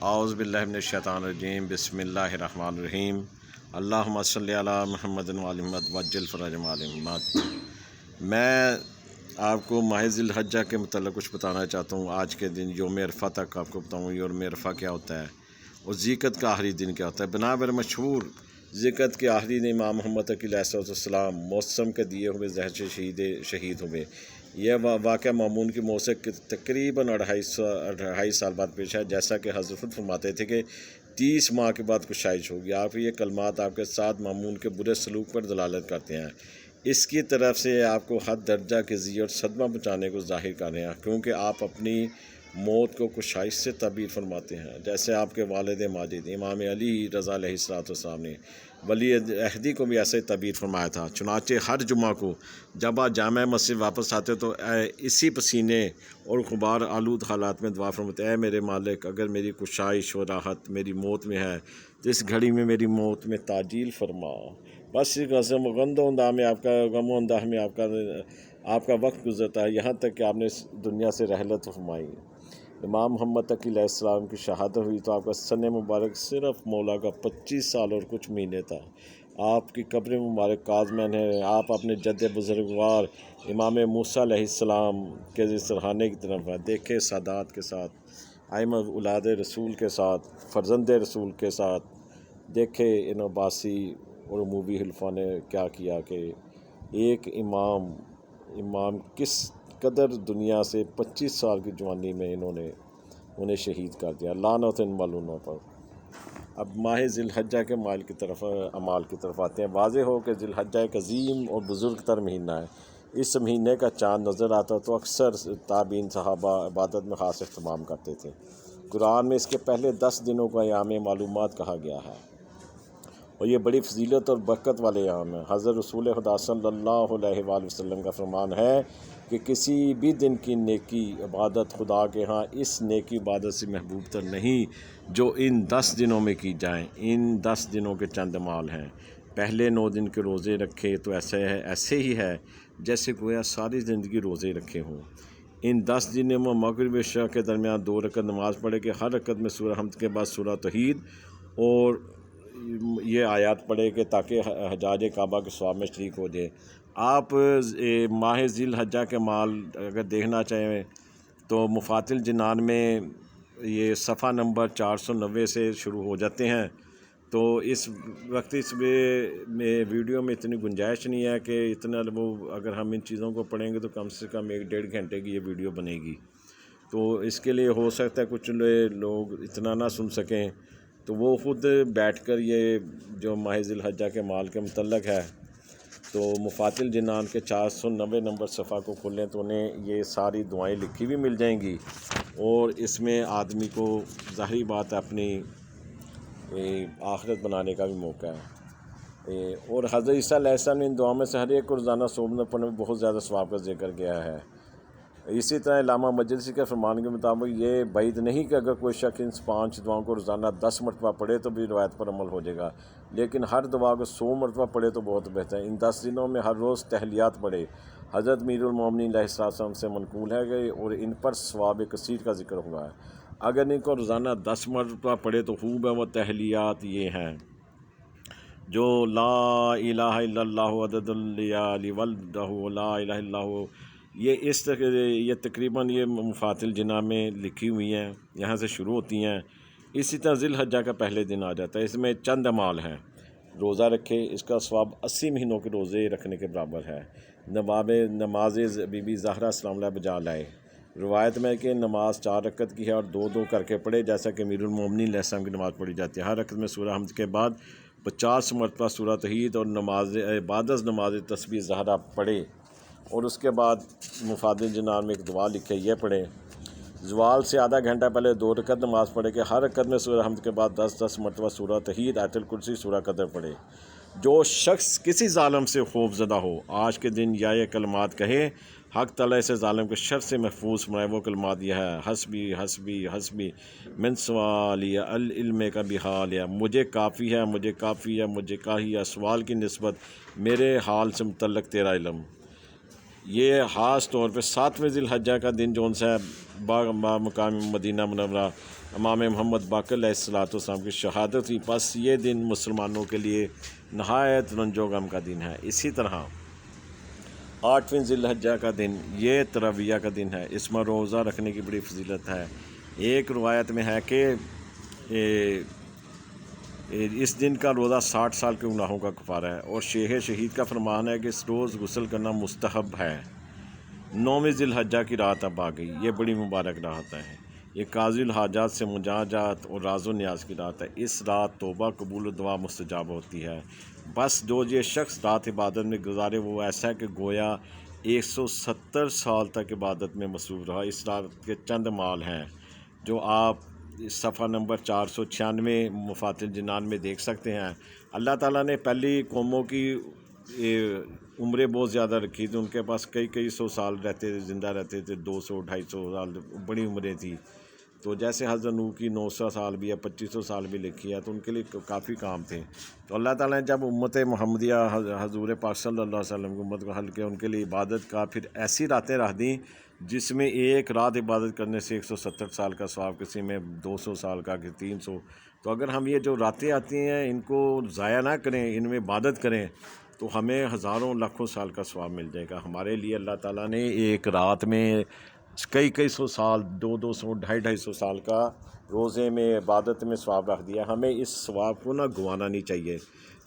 اعوذ باللہ من الشیطان الرجیم بسم اللہ الرحمن الرحیم اللہم صلی علی محمد وعلی محمد وعجل فرج محمد۔ میں آپ کو ماہ ذی الحجہ کے متعلق کچھ بتانا چاہتا ہوں۔ آج کے دن یوم عرفہ تک آپ کو بتاؤں یوم عرفہ کیا ہوتا ہے اور ذیقعت کا آخری دن کیا ہوتا ہے۔ بنابر مشہور ذیقعت کے آخری دن امام محمد تقی علیہ السلام موسم کے دیے ہوئے زہر سے شہید ہوئے۔ یہ واقعہ مامون کی موت سے تقریباً 2.5 سال بعد پیش ہے، جیسا کہ حضرت خود فرماتے تھے کہ 30 ماہ کے بعد کشائش ہوگی۔ آپ یہ کلمات آپ کے ساتھ مامون کے برے سلوک پر دلالت کرتے ہیں۔ اس کی طرف سے آپ کو حد درجہ کے ذی اور صدمہ پہنچانے کو ظاہر کر رہے ہیں، کیونکہ آپ اپنی موت کو کشائش سے تعبیر فرماتے ہیں، جیسے آپ کے والد ماجد امام علی رضا علیہ السلام نے ولی عہدی کو بھی ایسے تعبیر فرمایا تھا۔ چنانچہ ہر جمعہ کو جب آپ جامع مسجد واپس آتے تو اسی پسینے اور غبار آلود حالات میں دعا فرماتے، اے میرے مالک، اگر میری کشائش و راحت میری موت میں ہے تو اس گھڑی میں میری موت میں تعجیل فرما۔ بس غم و انداز میں آپ کا وقت گزرتا ہے، یہاں تک کہ آپ نے اس دنیا سے رحلت فرمائی۔ امام محمد تقی علیہ السلام کی شہادت ہوئی تو آپ کا سن مبارک صرف مولا کا 25 سال اور کچھ مہینے تھا۔ آپ کی قبر مبارک کاظمین ہے۔ آپ اپنے جد بزرگوار امام موسیٰ علیہ السلام کے سرحانے کی طرف ہیں۔ دیکھے سادات کے ساتھ، ائمہ اولاد رسول کے ساتھ، فرزند رسول کے ساتھ، دیکھے ان عباسی اور اموی حلفاء نے کیا کیا کہ ایک امام کس قدر دنیا سے 25 سال کی جوانی میں انہیں شہید کر دیا، لعنت ملعونوں پر۔ اب ماہ ذی الحجہ کے اعمال کی طرف آتے ہیں۔ واضح ہو کہ ذی الحجہ ایک عظیم اور بزرگ تر مہینہ ہے۔ اس مہینے کا چاند نظر آتا تو اکثر تابعین صحابہ عبادت میں خاص اہتمام کرتے تھے۔ قرآن میں اس کے پہلے 10 دنوں کو ایام معلومات کہا گیا ہے اور یہ بڑی فضیلت اور برکت والے ایام ہیں۔ حضرت رسول خدا صلی اللہ علیہ وآلہ وسلم کا فرمان ہے کہ کسی بھی دن کی نیکی عبادت خدا کے ہاں اس نیکی عبادت سے محبوب تر نہیں جو ان 10 دنوں میں کی جائیں۔ ان 10 دنوں کے چند اعمال ہیں۔ پہلے 9 دن کے روزے رکھے تو ایسے ہی ہے جیسے گویا ساری زندگی روزے رکھے ہوں۔ ان 10 دنوں میں مغرب و عشاء کے درمیان 2 رکعت نماز پڑھے کہ ہر رکعت میں سورہ حمد کے بعد سورہ توحید اور یہ آیات پڑھے کہ تاکہ حجاج کعبہ کے ثواب میں شریک ہو جائے۔ آپ ماہ ذی الحجہ کے مال اگر دیکھنا چاہیں تو مفات الجنان میں یہ صفحہ نمبر 490 سے شروع ہو جاتے ہیں۔ تو اس وقت اس میں ویڈیو میں اتنی گنجائش نہیں ہے کہ اگر ہم ان چیزوں کو پڑھیں گے تو کم سے کم 1.5 گھنٹے کی یہ ویڈیو بنے گی۔ تو اس کے لیے ہو سکتا ہے کچھ لوگ اتنا نہ سن سکیں، تو وہ خود بیٹھ کر یہ جو ماہ ذی الحجہ کے مال کے متعلق ہے تو مفات الجنان کے 490 نمبر صفحہ کو کھولیں تو انہیں یہ ساری دعائیں لکھی بھی مل جائیں گی، اور اس میں آدمی کو ظاہری بات اپنی آخرت بنانے کا بھی موقع ہے۔ اور حضرت عیسیٰ علیہ السلام نے ان دعاؤں میں سے ہر ایک کو روزانہ صبح پڑھنے میں بہت زیادہ ثواب کا ذکر کیا ہے۔ اسی طرح علامہ مجلسی کے فرمان کے مطابق یہ بعید نہیں کہ اگر کوئی شخص ان 5 دعاؤں کو روزانہ 10 مرتبہ پڑھے تو بھی روایت پر عمل ہو جائے گا، لیکن ہر دعا کو 100 مرتبہ پڑھے تو بہت بہتر ہے۔ ان 10 دنوں میں ہر روز تحلیات پڑھے حضرت امیر المومنین علیہ السلام سے منقول ہے گئے اور ان پر ثواب کثیر کا ذکر ہوا ہے۔ اگر ان کو روزانہ 10 مرتبہ پڑھے تو خوب ہے۔ وہ تحلیات یہ ہیں جو لا الہ الا اللہ عدد اللیالی والدہ لا الہ الا اللہ، یہ تقریباً یہ مفات الجنان میں لکھی ہوئی ہیں، یہاں سے شروع ہوتی ہیں۔ اسی طرح ذی الحجہ کا پہلے دن آ جاتا ہے، اس میں چند اعمال ہیں۔ روزہ رکھے، اس کا ثواب 80 مہینوں کے روزے رکھنے کے برابر ہے۔ نماز بی بی زہرا سلام اللہ بجا لائے۔ روایت میں کہ نماز 4 رکعت کی ہے اور 2 کر کے پڑھے، جیسا کہ امیر المومنین علیہ السلام کی نماز پڑھی جاتی ہے۔ ہر رکعت میں سورہ حمد کے بعد 50 مرتبہ سورہ توحید اور بعد از نماز تسبیح زہرا پڑھے، اور اس کے بعد مفات الجنان میں ایک دعا لکھے، یہ پڑھے۔ زوال سے آدھا گھنٹہ پہلے 2 رکعت نماز پڑھے کہ ہر رکعت میں سورہ حمد کے بعد 10 مرتبہ سورہ توحید، آیت الکرسی، سورہ قدر پڑھے۔ جو شخص کسی ظالم سے خوف زدہ ہو آج کے دن یا یہ کلمات کہے، حق تعالیٰ سے ظالم کے شر سے محفوظ فرمائے۔ وہ کلمات یہ ہے: حسبی حسبی حسبی من سوالیہ العلم کا بحالیہ، مجھے کافی ہے، مجھے کافی ہے، مجھے کافی ہے سوال کی نسبت میرے حال سے متعلق تیرا علم۔ یہ خاص طور پہ 7ویں ذی الحجہ کا دن جون سا ہے مقام مدینہ منورہ امام محمد باقر علیہ السلام کی شہادت ہوئی، پس یہ دن مسلمانوں کے لیے نہایت رنج و غم کا دن ہے۔ اسی طرح 8ویں ذی الحجہ کا دن یہ ترویہ کا دن ہے، اس میں روزہ رکھنے کی بڑی فضیلت ہے۔ ایک روایت میں ہے کہ اس دن کا روزہ 60 سال کے گناہوں کا کفارہ ہے، اور شہید کا فرمان ہے کہ اس روز غسل کرنا مستحب ہے۔ 9ویں ذی الحجہ کی رات اب آ گئی، یہ بڑی مبارک رات ہے، یہ قاضی الحاجات سے مناجات اور راز و نیاز کی رات ہے۔ اس رات توبہ قبول و دعا مستجاب ہوتی ہے۔ بس جو یہ شخص رات عبادت میں گزارے وہ ایسا ہے کہ گویا 170 سال تک عبادت میں مصروف رہا۔ اس رات کے چند مال ہیں جو آپ صفحہ نمبر 496 مفات الجنان میں دیکھ سکتے ہیں۔ اللہ تعالیٰ نے پہلی قوموں کی عمریں بہت زیادہ رکھی تھی، ان کے پاس کئی سو سال رہتے تھے، زندہ رہتے تھے، 200-250 سال بڑی عمریں تھیں۔ تو جیسے حضرت نوح کی 900 سال بھی ہے، 2500 سال بھی لکھی ہے، تو ان کے لیے کافی کام تھے۔ تو اللہ تعالیٰ نے جب امت محمدیہ حضور پاک صلی اللہ علیہ وسلم کی امت کو حل کیا، ان کے لیے عبادت کا پھر ایسی راتیں رکھ دیں جس میں ایک رات عبادت کرنے سے 170 سال کا ثواب، کسی میں 200 سال کا، کہ 300۔ تو اگر ہم یہ جو راتیں آتی ہیں ان کو ضائع نہ کریں، ان میں عبادت کریں، تو ہمیں ہزاروں لاکھوں سال کا ثواب مل جائے گا۔ ہمارے لیے اللہ تعالیٰ نے ایک رات میں کئی سو سال، 200 250 سال کا روزے میں عبادت میں ثواب رکھ دیا۔ ہمیں اس ثواب کو نہ گنوانا نہیں چاہیے،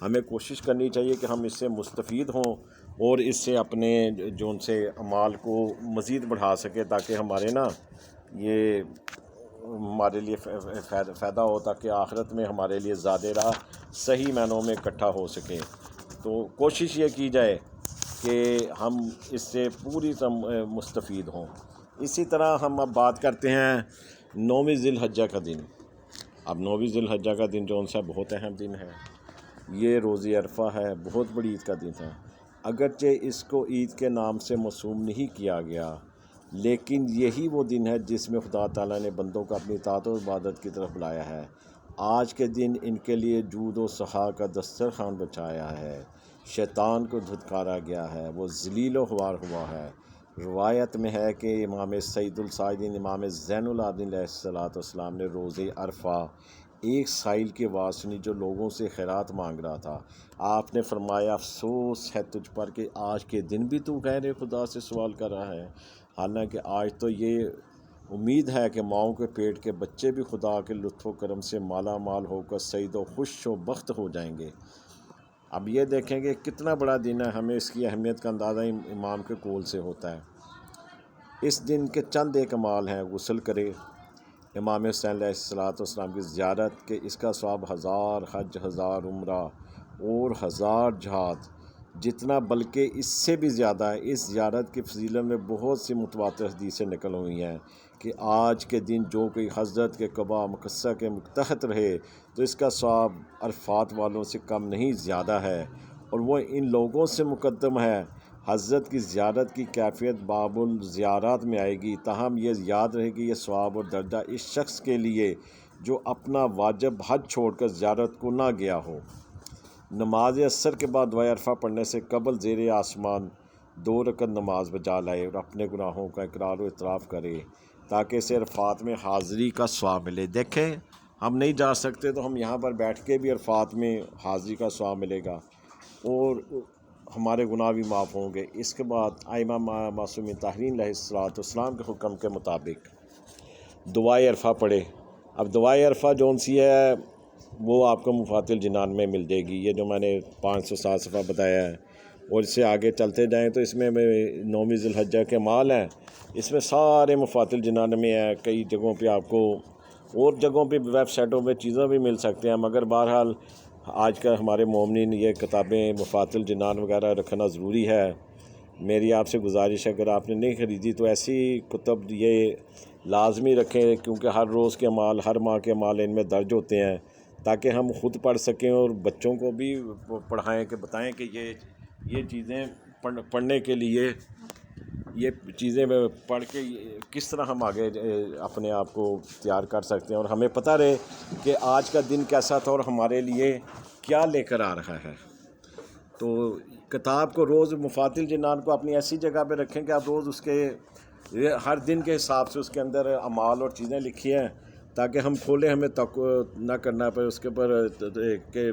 ہمیں کوشش کرنی چاہیے کہ ہم اس سے مستفید ہوں اور اس سے اپنے جو ان سے اعمال کو مزید بڑھا سکیں، تاکہ ہمارے یہ ہمارے لیے فائدہ ہو، تاکہ آخرت میں ہمارے لیے زیادہ راہ صحیح معنوں میں اکٹھا ہو سکے۔ تو کوشش یہ کی جائے کہ ہم اس سے پوری طرح مستفید ہوں۔ اسی طرح ہم اب بات کرتے ہیں 9ویں ذی الحجہ کا دن۔ اب 9ویں ذی الحجہ کا دن جو ان سے بہت اہم دن ہے، یہ روز عرفہ ہے، بہت بڑی عید کا دن ہے۔ اگرچہ اس کو عید کے نام سے موسوم نہیں کیا گیا، لیکن یہی وہ دن ہے جس میں خدا تعالیٰ نے بندوں کو اپنی اطاعت و عبادت کی طرف بلایا ہے۔ آج کے دن ان کے لیے جود و سخا کا دسترخوان بچایا ہے، شیطان کو دھتکارا گیا ہے، وہ ذلیل و خوار ہوا ہے۔ روایت میں ہے کہ امام سید الساجدین امام زین العابدین علیہ السلام نے روز عرفہ ایک سائل کی آواز سنی جو لوگوں سے خیرات مانگ رہا تھا۔ آپ نے فرمایا، افسوس ہے تجھ پر کہ آج کے دن بھی تو غیر خدا سے سوال کر رہا ہے، حالانکہ آج تو یہ امید ہے کہ ماؤں کے پیٹ کے بچے بھی خدا کے لطف و کرم سے مالا مال ہو کر سعید و خوش و بخت ہو جائیں گے۔ اب یہ دیکھیں گے کتنا بڑا دن ہے، ہمیں اس کی اہمیت کا اندازہ امام کے قول سے ہوتا ہے۔ اس دن کے چند ایک اعمال ہیں، غسل کرے، امام حسین علیہ السلام کی زیارت، کہ اس کا ثواب 1000 حج، 1000 عمرہ اور 1000 جہاد جتنا، بلکہ اس سے بھی زیادہ ہے۔ اس زیارت کی فضیلت میں بہت سی متواتر حدیثیں نقل ہوئی ہیں کہ آج کے دن جو کوئی حضرت کے قبا مقدسہ کے متحد رہے تو اس کا ثواب عرفات والوں سے کم نہیں زیادہ ہے، اور وہ ان لوگوں سے مقدم ہے۔ حضرت کی زیارت کی کیفیت باب الزیارات میں آئے گی، تاہم یہ یاد رہے گی یہ ثواب اور درجہ اس شخص کے لیے جو اپنا واجب حج چھوڑ کر زیارت کو نہ گیا ہو۔ نماز عصر کے بعد دعائے عرفہ پڑھنے سے قبل زیر آسمان 2 رکعت نماز بجا لائے اور اپنے گناہوں کا اقرار و اعتراف کرے تاکہ اسے عرفات میں حاضری کا ثواب ملے۔ دیکھیں ہم نہیں جا سکتے تو ہم یہاں پر بیٹھ کے بھی عرفات میں حاضری کا ثواب ملے گا اور ہمارے گناہ بھی معاف ہوں گے۔ اس کے بعد ائمہ معصومین طاہرین علیہ السلام کے حکم کے مطابق دعائے عرفہ پڑھے۔ اب دعائے عرفہ جون سی ہے وہ آپ کو مفات الجنان میں مل جائے گی، یہ جو میں نے 507 صفحہ بتایا ہے، اور اس سے آگے چلتے جائیں تو اس میں 9ویں ذی الحجہ کے مال ہیں، اس میں سارے مفات الجنان میں ہیں۔ کئی جگہوں پہ آپ کو اور جگہوں پہ ویب سائٹوں پہ چیزیں بھی مل سکتے ہیں، مگر بہرحال آج کل ہمارے مومنین یہ کتابیں مفات الجنان وغیرہ رکھنا ضروری ہے۔ میری آپ سے گزارش ہے اگر آپ نے نہیں خریدی تو ایسی کتب یہ لازمی رکھیں، کیونکہ ہر روز کے مال، ہر ماہ کے مال ان میں درج ہوتے ہیں، تاکہ ہم خود پڑھ سکیں اور بچوں کو بھی پڑھائیں، کہ بتائیں کہ یہ چیزیں پڑھنے کے لیے، یہ چیزیں پڑھ کے کس طرح ہم آگے اپنے آپ کو تیار کر سکتے ہیں، اور ہمیں پتہ رہے کہ آج کا دن کیسا تھا اور ہمارے لیے کیا لے کر آ رہا ہے۔ تو کتاب کو روز مفات الجنان کو اپنی ایسی جگہ پہ رکھیں کہ آپ روز اس کے ہر دن کے حساب سے اس کے اندر اعمال اور چیزیں لکھی ہیں، تاکہ ہم کھولیں ہمیں نہ کرنا پڑے اس کے اوپر کہ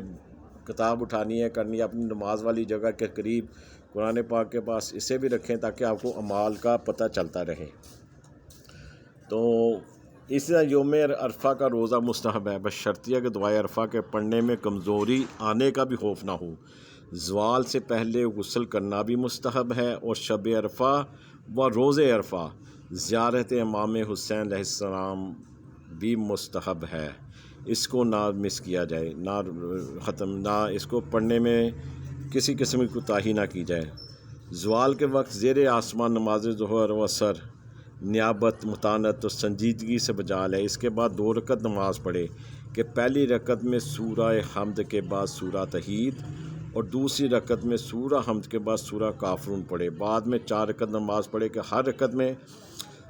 کتاب اٹھانی ہے کرنی ہے، اپنی نماز والی جگہ کے قریب قرآن پاک کے پاس اسے بھی رکھیں تاکہ آپ کو اعمال کا پتہ چلتا رہے۔ تو اسی طرح یوم عرفہ کا روزہ مستحب ہے، بشرطیہ کہ دعائے عرفہ کے پڑھنے میں کمزوری آنے کا بھی خوف نہ ہو۔ زوال سے پہلے غسل کرنا بھی مستحب ہے، اور شب عرفہ و روز عرفہ زیارت امام حسین علیہ السلام بھی مستحب ہے، اس کو نہ مس کیا جائے، نہ اس کو پڑھنے میں کسی قسم کی کوتاہی نہ کی جائے۔ زوال کے وقت زیر آسمان نماز ظہر و عصر نیابت، متانت اور سنجیدگی سے بجا لے۔ اس کے بعد 2 رکعت نماز پڑھے کہ پہلی رکعت میں سورہ حمد کے بعد سورہ توحید اور دوسری رکعت میں سورہ حمد کے بعد سورہ کافرون پڑھے۔ بعد میں 4 رکعت نماز پڑھے کہ ہر رکعت میں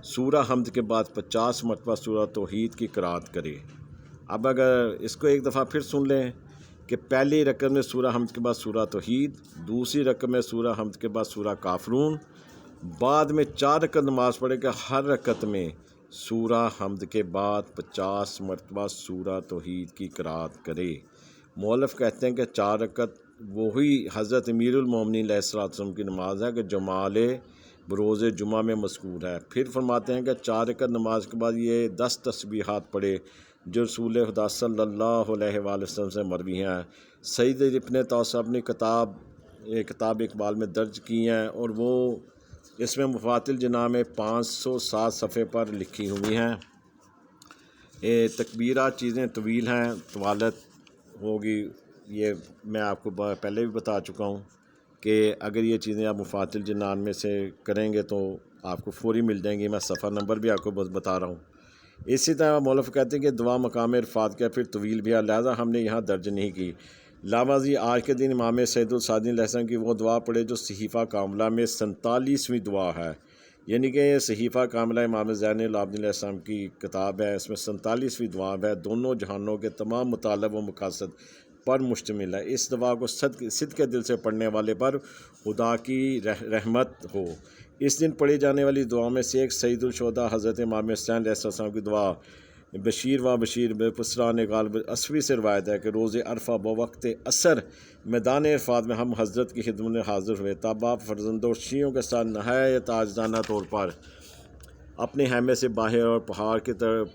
سورہ حمد کے بعد 50 مرتبہ سورہ توحید کی قرأت کرے۔ اب اگر اس کو ایک دفعہ پھر سن لیں کہ پہلی رکعت میں سورہ حمد کے بعد سورہ توحید، دوسری رکعت میں سورہ حمد کے بعد سورہ کافرون، بعد میں 4 رکعت نماز پڑھے کہ ہر رکعت میں سورہ حمد کے بعد 50 مرتبہ سورہ توحید کی قرأت کرے۔ مؤلف کہتے ہیں کہ 4 رکعت وہی حضرت امیر المومنین علیہ السلام کی نماز ہے کہ جمعہ بروز جمعہ میں مذکور ہے۔ پھر فرماتے ہیں کہ 4 رکعت نماز کے بعد یہ 10 تسبیحات پڑھے جو رسول خدا صلی اللہ علیہ وآلہ وسلم سے مروی ہیں۔ سید ابن توسیع اپنی کتاب اقبال میں درج کی ہیں، اور وہ اس میں مفات الجناح میں 507 صفحے پر لکھی ہوئی ہیں۔ تکبیرات چیزیں طویل ہیں، طوالت ہوگی، یہ میں آپ کو پہلے بھی بتا چکا ہوں کہ اگر یہ چیزیں آپ مفات الجنان میں سے کریں گے تو آپ کو فوری مل جائیں گی۔ میں صفحہ نمبر بھی آپ کو بتا رہا ہوں۔ اسی طرح مولف کہتے ہیں کہ دعا مقام عرفات کا پھر طویل بھی ہے، لہٰذا ہم نے یہاں درج نہیں کی۔ لاوازی آج کے دن امام سید السعدی علیہ السلام کی وہ دعا پڑھے جو صحیفہ کاملہ میں 47ویں دعا ہے، یعنی کہ یہ صحیفہ کاملہ امام زین العابدین علیہ السلام کی کتاب ہے، اس میں 47ویں دعا ہے، دونوں جہانوں کے تمام مطالب و مقاصد پر مشتمل ہے۔ اس دعا کو صدق دل سے پڑھنے والے پر خدا کی رحمت ہو۔ اس دن پڑھی جانے والی دعا میں سے ایک سید الشہداء حضرت امام حسین علیہ السلام کی دعا بشیر و بشیر بسران غالب اسوی سے روایت ہے کہ روز عرفہ بوقت عصر میدان عرفات میں ہم حضرت کی خدمت میں حاضر ہوئے، تب آپ فرزندوں شیعوں کے ساتھ نہایت عاجزانہ طور پر اپنے خیمے سے باہر اور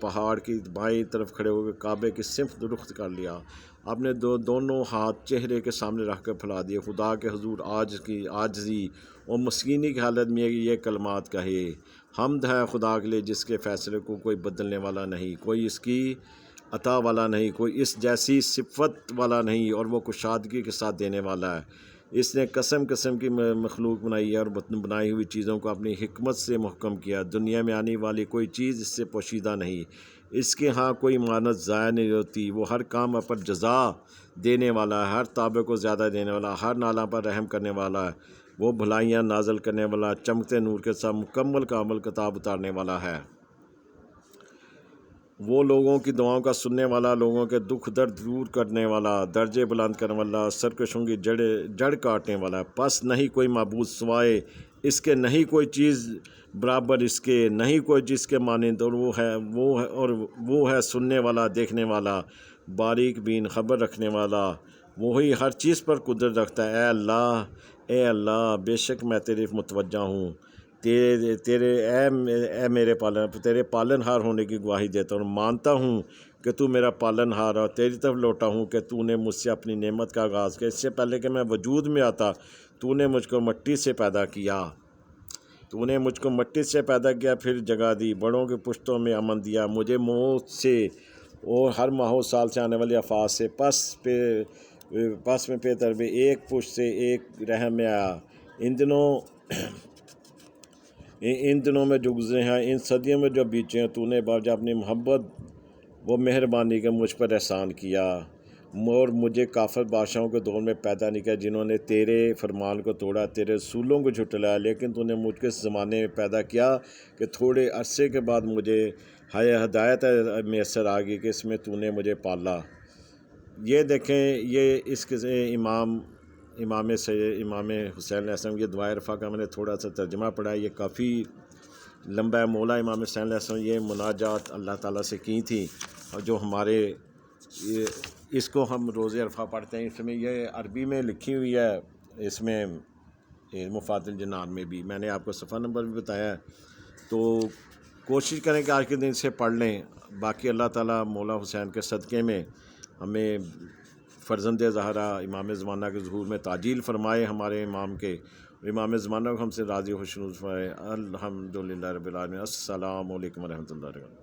پہاڑ کی بائیں طرف کھڑے ہو کے کعبے کی سمت رخ کر لیا، اپنے دونوں ہاتھ چہرے کے سامنے رکھ کر پھیلا دیے، خدا کے حضور عاجزی اور مسکینی کی حالت میں یہ کلمات کہے، حمد ہے خدا کے لیے جس کے فیصلے کو کوئی بدلنے والا نہیں، کوئی اس کی عطا والا نہیں، کوئی اس جیسی صفت والا نہیں، اور وہ کشادگی کے ساتھ دینے والا ہے۔ اس نے قسم کی مخلوق بنائی ہے اور بنائی ہوئی چیزوں کو اپنی حکمت سے محکم کیا، دنیا میں آنے والی کوئی چیز اس سے پوشیدہ نہیں، اس کے ہاں کوئی مانت ضائع نہیں ہوتی، وہ ہر کام پر جزا دینے والا ہے، ہر تابع کو زیادہ دینے والا، ہر نالہ پر رحم کرنے والا ہے، وہ بھلائیاں نازل کرنے والا، چمکتے نور کے ساتھ مکمل کامل کتاب اتارنے والا ہے، وہ لوگوں کی دعاؤں کا سننے والا، لوگوں کے دکھ درد دور کرنے والا، درجے بلند کرنے والا، سرکشوں کی جڑ کاٹنے والا، پس نہیں کوئی معبود سوائے اس کے، نہیں کوئی چیز برابر اس کے، نہیں کوئی جس کے مانند، اور وہ ہے سننے والا، دیکھنے والا، باریک بین، خبر رکھنے والا، وہی ہر چیز پر قدرت رکھتا ہے۔ اے اللہ بے شک میں تیری متوجہ ہوں، تیرے اے میرے تیرے پالن ہار ہونے کی گواہی دیتا ہوں، مانتا ہوں کہ تو میرا پالن ہار، اور تیری طرف لوٹا ہوں کہ تو نے مجھ سے اپنی نعمت کا آغاز کیا، اس سے پہلے کہ میں وجود میں آتا تو نے مجھ کو مٹی سے پیدا کیا، پھر جگہ دی، بڑوں کی پشتوں میں امن دیا، مجھے موت سے اور ہر ماہ سال سے آنے والی آفات سے پس میں پیتر بھی ایک پشت سے ایک رحم میں آیا، ان دنوں میں جو گزرے ہیں، ان صدیوں میں جو بیچے ہیں، تو نے باوجہ اپنی محبت و مہربانی کے مجھ پر احسان کیا، اور مجھے کافر بادشاہوں کے دور میں پیدا نہیں کیا جنہوں نے تیرے فرمان کو توڑا، تیرے رسولوں کو جھٹلایا، لیکن تو نے مجھ کے زمانے میں پیدا کیا کہ تھوڑے عرصے کے بعد مجھے ہدایت میسر آ گئی کہ اس میں تو نے مجھے پالا۔ یہ دیکھیں، یہ اس کے امام حسین علیہ السلام کی دعائے عرفہ کا میں نے تھوڑا سا ترجمہ پڑھا ہے، یہ کافی لمبا مولا امام حسین علیہ السلام یہ مناجات اللہ تعالیٰ سے کی تھی، اور جو ہمارے اس کو ہم روز عرفہ پڑھتے ہیں، اس میں یہ عربی میں لکھی ہوئی ہے، اس میں مفاد الجنان میں بھی میں نے آپ کو صفحہ نمبر بھی بتایا ہے، تو کوشش کریں کہ آج کے دن سے پڑھ لیں۔ باقی اللہ تعالیٰ مولا حسین کے صدقے میں ہمیں فرزند زہرا امام زمانہ کے ظہور میں تعجیل فرمائے، ہمارے امام کے امام زمانہ کو ہم سے راضی خوشنود فرمائے۔ الحمدللہ رب العالمین۔ السلام علیکم ورحمۃ اللہ وبرکاتہ۔